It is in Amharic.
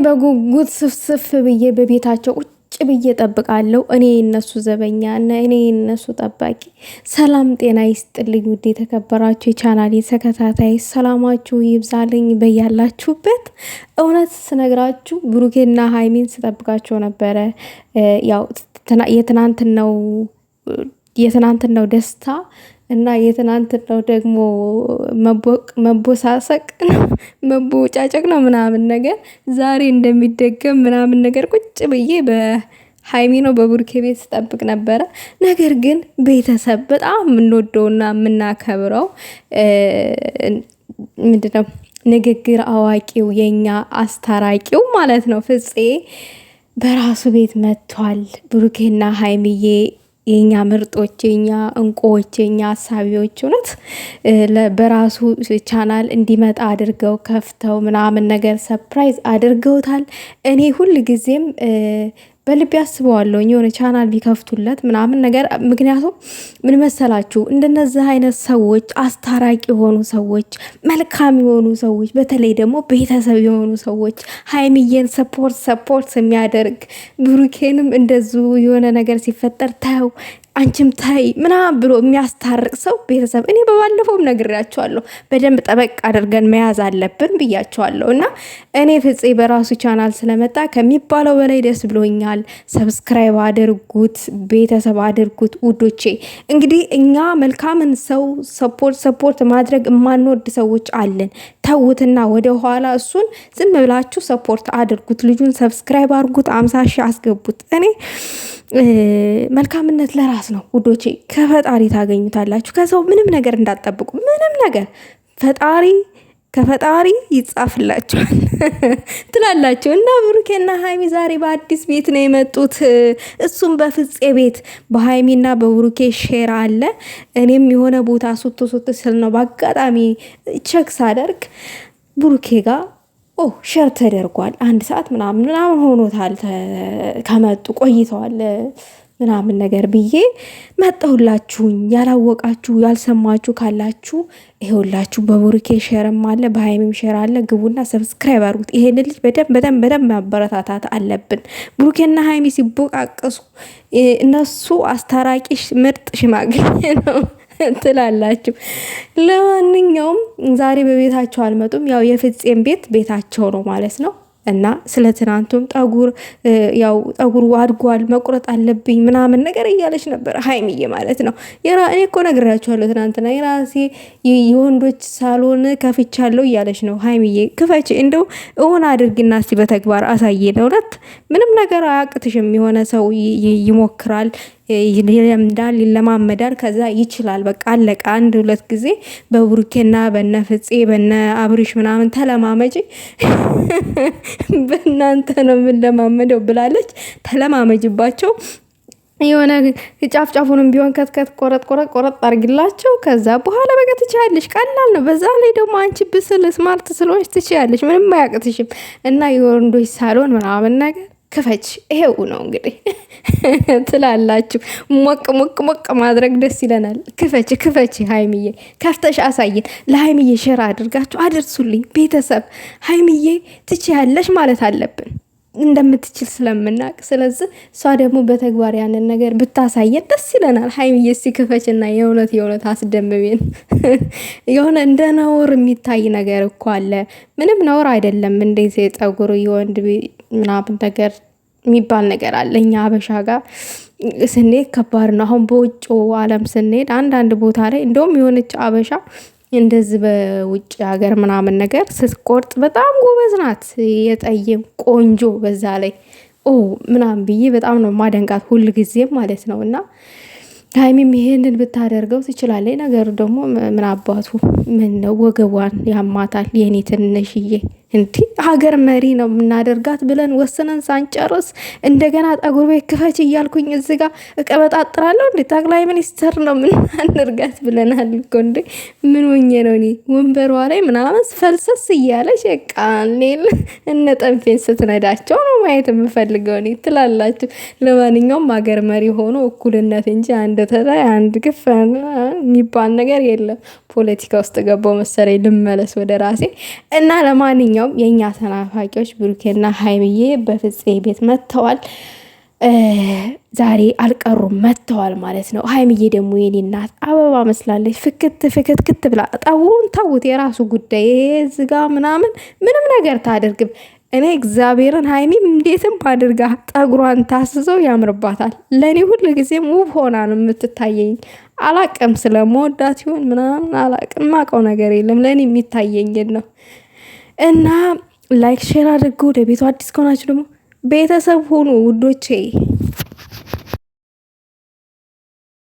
በጉጉት ስፍስፍ ብዬ በቤታቸው ቁጭ ብዬ ጠብቃለሁ። እኔ እነሱ ዘበኛ እና እኔ እነሱ ጠባቂ። ሰላም ጤና ይስጥልኝ ውድ የተከበራችሁ የቻናሌ ተከታታይ ሰላማችሁ ይብዛልኝ በያላችሁበት። እውነት ስነግራችሁ ብሩኬና ሀይሚን ስጠብቃቸው ነበረ። ያው የትናንትናው ደስታ እና የትናንትናው ደግሞ መቦሳሰቅ መቦጫጨቅ ነው ምናምን ነገር ዛሬ እንደሚደገም ምናምን ነገር ቁጭ ብዬ በሀይሚ ነው በብሩኬ ቤት ስጠብቅ ነበረ። ነገር ግን ቤተሰብ በጣም የምንወደውና የምናከብረው ምንድነው ንግግር አዋቂው የኛ አስታራቂው ማለት ነው ፍፄ በራሱ ቤት መጥቷል። ብሩኬና ሀይሚዬ የኛ ምርጦች የኛ እንቁዎች የኛ አሳቢዎች እውነት በራሱ ቻናል እንዲመጣ አድርገው ከፍተው ምናምን ነገር ሰርፕራይዝ አድርገውታል። እኔ ሁል ጊዜም በልቤ አስበዋለሁ የሆነ ቻናል ቢከፍቱለት ምናምን ነገር። ምክንያቱም ምን መሰላችሁ እንደነዚህ አይነት ሰዎች አስታራቂ የሆኑ ሰዎች፣ መልካም የሆኑ ሰዎች፣ በተለይ ደግሞ ቤተሰብ የሆኑ ሰዎች ሀይሚዬን ሰፖርት የሚያደርግ ብሩኬንም እንደዙ የሆነ ነገር ሲፈጠር ተው አንቺም ታይ ምናምን ብሎ የሚያስታርቅ ሰው ቤተሰብ እኔ በባለፈውም ነግሬያቸዋለሁ። በደንብ ጠበቅ አድርገን መያዝ አለብን ብያቸዋለሁ። እና እኔ ፍፄ በራሱ ቻናል ስለመጣ ከሚባለው በላይ ደስ ብሎኛል። ሰብስክራይብ አድርጉት፣ ቤተሰብ አድርጉት ውዶቼ። እንግዲህ እኛ መልካምን ሰው ሰፖርት ማድረግ የማንወድ ሰዎች አለን። ተውትና ወደ ኋላ እሱን ዝም ብላችሁ ሰፖርት አድርጉት። ልጁን ሰብስክራይብ አድርጉት፣ 50 ሺህ አስገቡት። እኔ መልካምነት ለራስ ነው ውዶቼ። ከፈጣሪ ታገኙታላችሁ። ከሰው ምንም ነገር እንዳትጠብቁ። ምንም ነገር ከፈጣሪ ይጻፍላችኋል ትላላችሁ። እና ብሩኬና ሀይሚ ዛሬ በአዲስ ቤት ነው የመጡት። እሱም በፍፄ ቤት በሀይሚና በብሩኬ ሼር አለ። እኔም የሆነ ቦታ ሱት ስል ነው በአጋጣሚ ቸክ ሳደርግ ብሩኬ ጋር ሸር ተደርጓል። 1 ሰዓት ምናምን ሆኖታል ከመጡ ቆይተዋል ምናምን ነገር ብዬ መጣሁላችሁኝ። ያላወቃችሁ ያልሰማችሁ ካላችሁ ይሄውላችሁ በብሩኬ ሸርም አለ በሀይሚም ሸር አለ። ግቡና ሰብስክራይብ አድርጉት። ይሄን ልጅ በደንብ ማበረታታት አለብን። ብሩኬና ሀይሚ ሲቦቃቀሱ እነሱ አስታራቂ ምርጥ ሽማግሌ ነው ትላላችሁ። ለማንኛውም ዛሬ በቤታቸው አልመጡም። ያው የፍፄም ቤታቸው ነው ማለት ነው። እና ስለ ትናንቱም ጠጉሩ አድጓል መቁረጥ አለብኝ ምናምን ነገር እያለች ነበር ሀይሚዬ ማለት ነው። እኔ እኮ ነግራችኋለሁ ትናንትና የራሴ የወንዶች ሳሎን ከፍቻለሁ እያለች ነው ሀይሚዬ። ክፈች እንደው እውን አድርግና እስቲ በተግባር አሳየን። እውነት ምንም ነገር አያቅትሽም። የሆነ ሰው ይሞክራል፣ ይለምዳል፣ ይለማመዳል፣ ከዛ ይችላል። በቃ አለቀ። 1-2 ጊዜ በብሩኬና በነ ፍፄ በነ አብሪሽ ምናምን ተለማመጪ በእናንተ ነው የምንለማመደው ብላለች። ተለማመጅባቸው። የሆነ ጫፍጫፉንም ቢሆን ከትከት ቆረጥ አርግላቸው። ከዛ በኋላ በቃ ትችያለሽ። ቀላል ነው። በዛ ላይ ደግሞ አንቺ ብስል ስማርት ስለሆንሽ ትችያለሽ። ምንም አያቅትሽም። እና የወንዶች ሳሎን ምናምን ነገር ክፈች። ይሄው ነው እንግዲህ ትላላችሁ። ሞቅ ማድረግ ደስ ይለናል። ክፈች ሀይሚዬ፣ ከፍተሽ አሳይን። ለሀይሚዬ ሸራ አድርጋችሁ አድርሱልኝ ቤተሰብ። ሀይሚዬ ትችያለሽ ማለት አለብን እንደምትችል ስለምናቅ። ስለዚህ እሷ ደግሞ በተግባር ያንን ነገር ብታሳየን ደስ ይለናል። ሀይሚዬ እስቲ ክፈችና የእውነት አስደምሜን። የሆነ እንደ ነውር የሚታይ ነገር እኮ አለ። ምንም ነውር አይደለም። እንዴት የጸጉር የወንድ ምናምን ነገር የሚባል ነገር አለ። እኛ አበሻ ጋር ስንሄድ ከባድ ነው። አሁን በውጭ ዓለም ስንሄድ አንዳንድ ቦታ ላይ እንደውም የሆነች አበሻ እንደዚህ በውጭ ሀገር ምናምን ነገር ስትቆርጥ በጣም ጎበዝ ናት። የጠየም ቆንጆ በዛ ላይ ምናምን ብዬ በጣም ነው ማደንቃት ሁል ጊዜም ማለት ነው። እና ሀይሚም ይሄንን ብታደርገው ትችላለች። ነገሩ ደግሞ ምን አባቱ ምን ነው ወገቧን ያማታል የኔ ትንሽዬ። እንዲህ ሀገር መሪ ነው የምናደርጋት ብለን ወስነን ሳንጨርስ እንደገና ጠጉር ቤት ክፈች እያልኩኝ እዚህ ጋር እቀበጣጥራለሁ። እንዴ ጠቅላይ ሚኒስተር ነው የምናደርጋት ብለናል እኮ። እንዴ ምን ሆኜ ነው እኔ ወንበሯ ላይ ምናምን ፈልሰስ እያለች ቃኔል እነ ጠንፌን ስትነዳቸው ነው ማየት የምፈልገው እኔ ትላላችሁ። ለማንኛውም ሀገር መሪ ሆኖ እኩልነት እንጂ አንድ ተላይ አንድ ግፍ የሚባል ነገር የለም። ፖለቲካ ውስጥ ገባው መሰለኝ። ልመለስ ወደ ራሴ እና ለማንኛውም ለማንኛውም የእኛ ተናፋቂዎች ብሩኬና ሀይሚዬ በፍፄ ቤት መጥተዋል። ዛሬ አልቀሩም መጥተዋል ማለት ነው። ሀይሚዬ ደግሞ የኔ እናት አበባ መስላለች። ፍክት ብላ ጠጉሩን ተውት፣ የራሱ ጉዳይ ዝጋ ምናምን ምንም ነገር ታደርግም። እኔ እግዚአብሔርን ሀይሚም እንዴትም አድርጋ ጠጉሯን ታስዘው ያምርባታል። ለእኔ ሁሉ ጊዜም ውብ ሆና ነው የምትታየኝ። አላቅም ስለመወዳት ይሆን ምናምን አላቅም፣ ማቀው ነገር የለም። ለእኔ የሚታየኝን ነው። እና ላይክ ሼር አድርጉ። ለቤቱ አዲስ ከሆናችሁ ደግሞ ቤተሰብ ሁኑ ውዶቼ።